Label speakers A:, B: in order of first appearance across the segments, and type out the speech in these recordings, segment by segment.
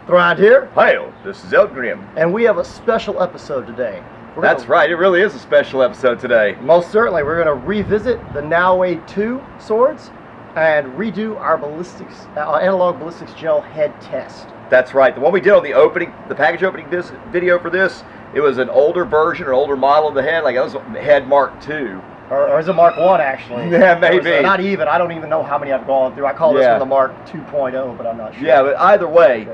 A: Thrand here.
B: Hail, this is Eldgrim.
A: And we have a special episode today.
B: That's right, it really is a special episode today.
A: Most certainly, we're going to revisit the Naue 2 swords and redo our ballistics, analog ballistics gel head test.
B: That's right, the one we did on the package opening video for this, it was an older version, or older model of the head, like it was head Mark II.
A: Or is it Mark 1 actually?
B: Yeah, maybe.
A: Not even, I don't even know how many I've gone through. I call this one the Mark 2.0, but I'm not sure.
B: Yeah, but either way,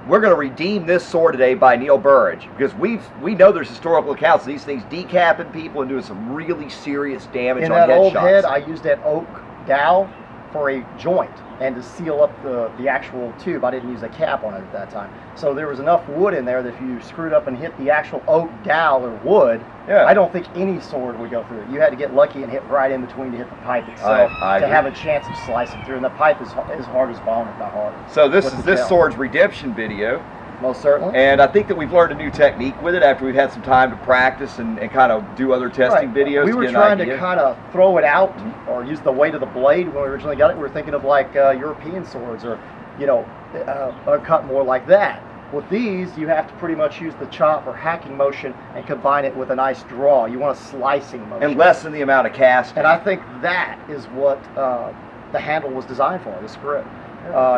B: we're going to redeem this sword today by Neil Burridge, because we know there's historical accounts of these things decapping people and doing some really serious damage on headshots.
A: In that old head, I used that oak dowel for a joint and to seal up the actual tube. I didn't use a cap on it at that time. So there was enough wood in there that if you screwed up and hit the actual oak dowel or wood, I don't think any sword would go through it. You had to get lucky and hit right in between to hit the pipe itself to have a chance of slicing through. And the pipe is hard as bone, if not hard.
B: So this is this sword's redemption video.
A: Most certainly.
B: And I think that we've learned a new technique with it after we've had some time to practice and kind of do other testing videos.
A: We were trying to kind of throw it out or use the weight of the blade when we originally got it. We were thinking of like European swords or, you know, cut more like that. With these, you have to pretty much use the chop or hacking motion and combine it with a nice draw. You want a slicing motion.
B: And lessen the amount of casting.
A: And I think that is what the handle was designed for, this grip.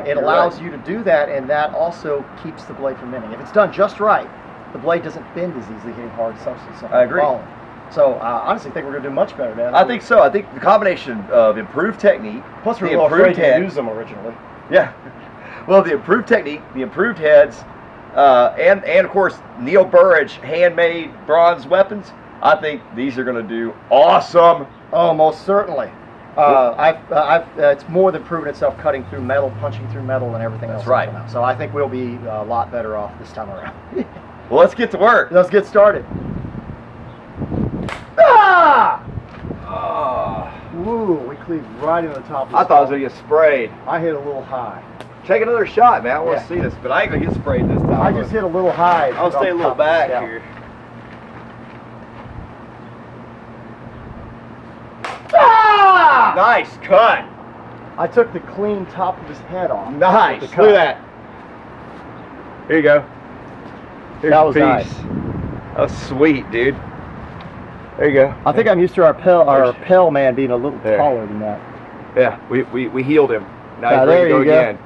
A: It allows you to do that, and that also keeps the blade from bending. If it's done just right, the blade doesn't bend as easily hitting hard substance.
B: I agree.
A: So I honestly think we're going to do much better, man.
B: I think so. I think the combination of improved technique,
A: plus we were afraid to use them originally.
B: Yeah. Well, the improved technique, the improved heads, and of course Neil Burridge handmade bronze weapons. I think these are going to do awesome.
A: Oh, most certainly. It's more than proven itself cutting through metal, punching through metal, and everything else.
B: That's right.
A: So I think we'll be a lot better off this time around.
B: Well, let's get to work.
A: Let's get started. Ah! Ooh, we cleaved right into the top of the
B: I thought I was going to get sprayed.
A: I hit a little high.
B: Take another shot, man. I want to see this, but I ain't going to get sprayed this time.
A: I just hit a little high.
B: I'll stay a little back here.
A: Ah!
B: Nice cut.
A: I took the clean top of his head off.
B: Nice. Look at that. Here you go. Here's
A: that was
B: piece.
A: Nice.
B: That was sweet, dude. There you go.
A: I think I'm used to our pale man being a little taller than that.
B: Yeah, we healed him. Now he's
A: there
B: ready to go again.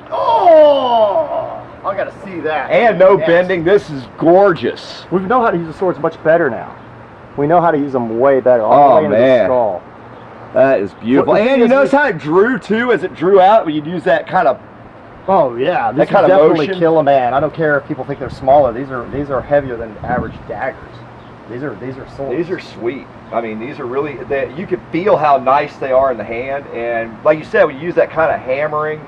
A: Oh! I gotta see that.
B: And no bending. This is gorgeous.
A: We know how to use the swords much better now. We know how to use them way better. All the way into the skull.
B: That is beautiful. And you notice how it drew too, as it drew out when you'd use that kind of.
A: Oh yeah, this
B: kind
A: would
B: of
A: definitely
B: motion.
A: kill a man. I don't care if people think they're smaller. These are heavier than average daggers. These are swords.
B: These are sweet. I mean, these are really. You can feel how nice they are in the hand, and like you said, when you use that kind of hammering,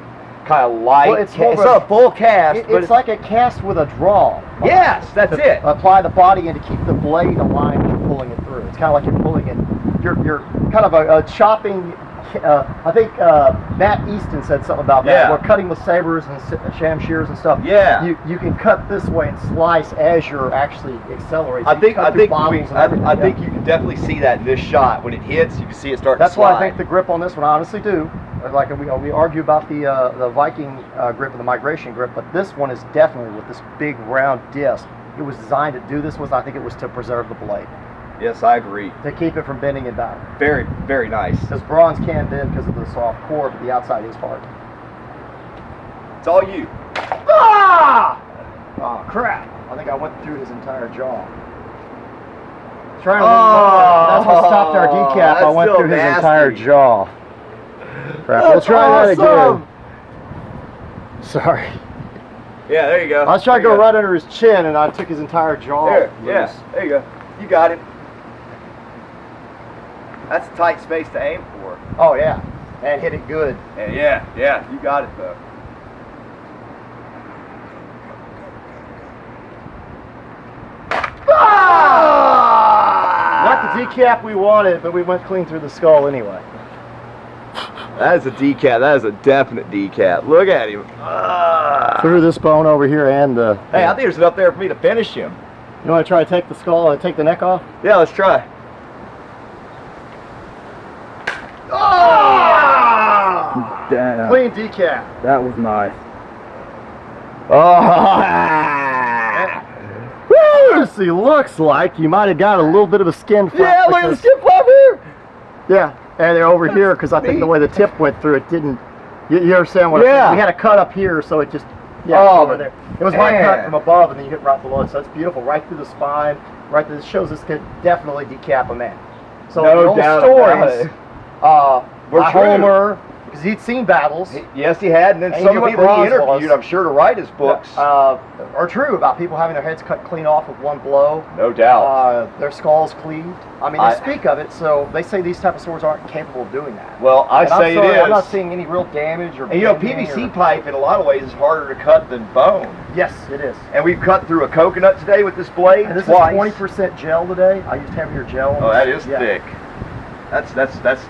B: kind of light.
A: Well, it's
B: not a full cast, but
A: it's like a cast with a draw.
B: Yes, that's it.
A: Apply the body and to keep the blade aligned as you're pulling it through. It's kind of like you're pulling it. You're kind of a chopping. I think Matt Easton said something about that.
B: Yeah.
A: We're cutting with sabers and sham shears and stuff.
B: Yeah.
A: You can cut this way and slice as you're actually accelerating.
B: I think you can definitely see that in this shot. When it hits, you can see it start to slide.
A: That's why I think the grip on this one, I honestly do. Like we argue about the Viking grip and the migration grip, but this one is definitely with this big round disc. It was designed to do this. I think it was to preserve the blade.
B: Yes, I agree.
A: To keep it from bending and down.
B: Very, very nice.
A: Because bronze can bend because of the soft core, but the outside is hard.
B: It's all you.
A: Ah! Oh crap! I think I went through his entire jaw. Trying to that's what stopped our decap. I went through his entire jaw. Crap. We'll try that again. Sorry.
B: Yeah, there you go.
A: I was trying to go right under his chin, and I took his entire jaw.
B: Yeah, there you go. You got it. That's a tight space to aim for.
A: Oh yeah, and hit it good.
B: And yeah, you got it though.
A: Ah! Not the decap we wanted, but we went clean through the skull anyway.
B: That is a decap. That is a definite decap. Look at him.
A: Through this bone over here and the...
B: Hey, I think there's enough there for me to finish him.
A: You want to try to take the skull and take the neck off?
B: Yeah, let's try.
A: Oh!
C: Damn.
A: Clean decaf.
C: That was nice. Oh.
A: Honestly, looks like you might have got a little bit of a skin flap.
B: Yeah, look at the skin flap here.
A: Yeah, and they're over here because I think the way the tip went through, it didn't. You understand what?
B: Yeah.
A: We had a cut up here, so it just. Yeah,
B: Oh,
A: over there. It was my cut
B: man.
A: from above, and then you hit right below it. So it's beautiful, right through the spine. Right through. This shows this could definitely decap a man. So
B: No
A: the old
B: doubt
A: stories.
B: Were
A: My
B: true.
A: Homer, because he'd seen battles.
B: Yes, he had, and then
A: And
B: some
A: you
B: of the
A: know
B: people
A: what
B: he
A: bronze
B: interviewed,
A: was?
B: I'm sure, to write his books.
A: Are true about people having their heads cut clean off with one blow.
B: No doubt.
A: Their skulls cleaved. I mean, they speak of it, so they say these type of swords aren't capable of doing that.
B: Well, I
A: And
B: say
A: I'm sorry,
B: it is.
A: I'm not seeing any real damage or.
B: And you know,
A: bending
B: PVC
A: or-
B: pipe in a lot of ways is harder to cut than bone.
A: Yes, it is.
B: And we've cut through a coconut today with this blade
A: And this
B: twice.
A: is 20% gel today. I used heavier gel.
B: Oh, that is
A: Yeah.
B: thick. That's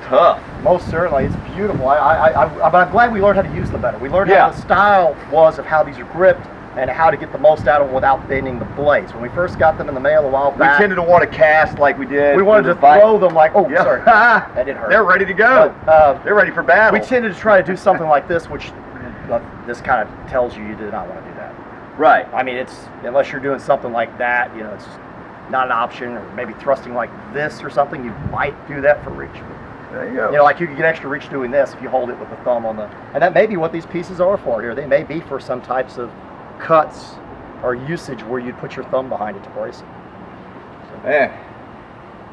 B: tough.
A: Most certainly, it's beautiful. But I'm glad we learned how to use them better. We learned
B: Yeah.
A: how the style was of how these are gripped and how to get the most out of them without bending the blades. When we first got them in the mail a while
B: We
A: back,
B: tended to want to cast like we did.
A: we wanted to
B: with the bike.
A: throw them like, oh,
B: Yeah.
A: sorry, that didn't hurt.
B: They're ready to go.
A: But,
B: They're ready for battle.
A: we tended to try to do something like this, which this kind of tells you did not want to do that.
B: Right.
A: I mean, it's unless you're doing something like that, you know, it's not an option. Or maybe thrusting like this or something, you might do that for reach.
B: There you go.
A: You know, like you could get extra reach doing this if you hold it with the thumb on the, and that may be what these pieces are for here. They may be for some types of cuts or usage where you'd put your thumb behind it to brace it.
B: Man.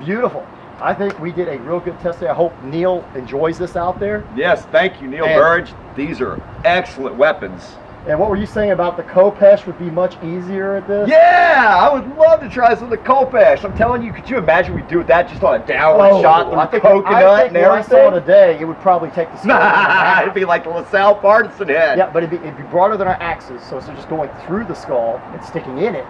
A: Beautiful. I think we did a real good test today. I hope Neil enjoys this out there.
B: Yes, thank you, Neil
A: And-
B: Burridge. These are excellent weapons.
A: And what were you saying about the Kopesh would be much easier at this?
B: Yeah, I would love to try some of the Kopesh. I'm telling you, could you imagine we do that just on a downward shot through
A: I think
B: coconut
A: I think
B: and
A: what I saw
B: everything?
A: today, it would probably take the skill.
B: It'd be like the LaSalle partisan head.
A: Yeah, but it'd be broader than our axes, so instead of just going through the skull and sticking in it,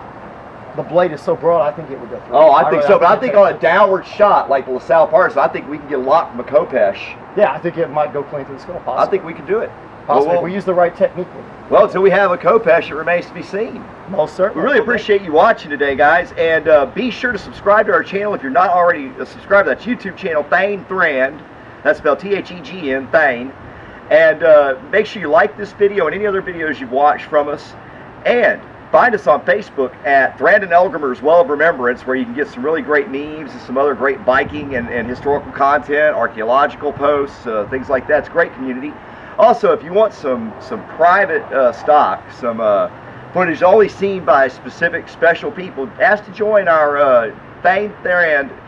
A: the blade is so broad, I think it would go through.
B: Oh, I think so, but I think
A: it-
B: on a downward shot like the LaSalle partisan, I think we can get a lot from a Kopesh.
A: Yeah, I think it might go clean through the skull, possibly.
B: I think we can do it.
A: Possibly,
B: Well,
A: if we use the right technique.
B: well, until we have a Kopesh, it remains to be seen.
A: Most certainly.
B: We really appreciate you watching today, guys, and be sure to subscribe to our channel if you're not already subscribed to that YouTube channel, Thrand. That's spelled Thegn, Thane. And make sure you like this video and any other videos you've watched from us. And find us on Facebook at Thand and Elagrim's Well of Remembrance, where you can get some really great memes and some other great Viking and historical content, archaeological posts, things like that. It's a great community. Also, if you want some private stock, some footage only seen by specific special people, ask to join our Thand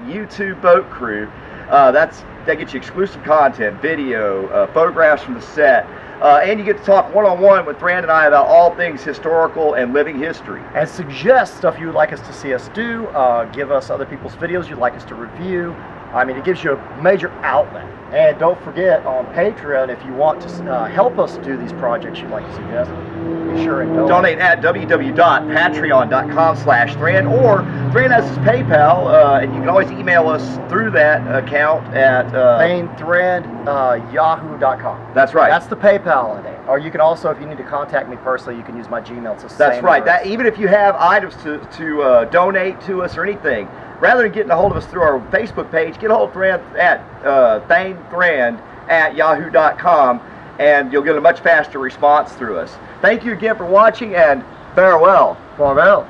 B: YouTube boat crew. That gets you exclusive content, video, photographs from the set, and you get to talk one-on-one with Thand and I about all things historical and living history.
A: And suggest stuff you would like us to see us do. Give us other people's videos you'd like us to review. I mean, it gives you a major outlet. And don't forget, on Patreon, if you want to help us do these projects you'd like to suggest, be sure and
B: Donate at www.patreon.com/Thand, or Thand has his PayPal, and you can always email us through that account at
A: Yahoo.com.
B: That's right.
A: That's the PayPal name. Or you can also, if you need to contact me personally, you can use my Gmail. It's the same
B: That's right.
A: address.
B: That even if you have items to donate to us or anything, rather than getting a hold of us through our Facebook page, get a hold of Thand at Thrand@yahoo.com, and you'll get a much faster response through us. Thank you again for watching, and farewell.
A: Farewell.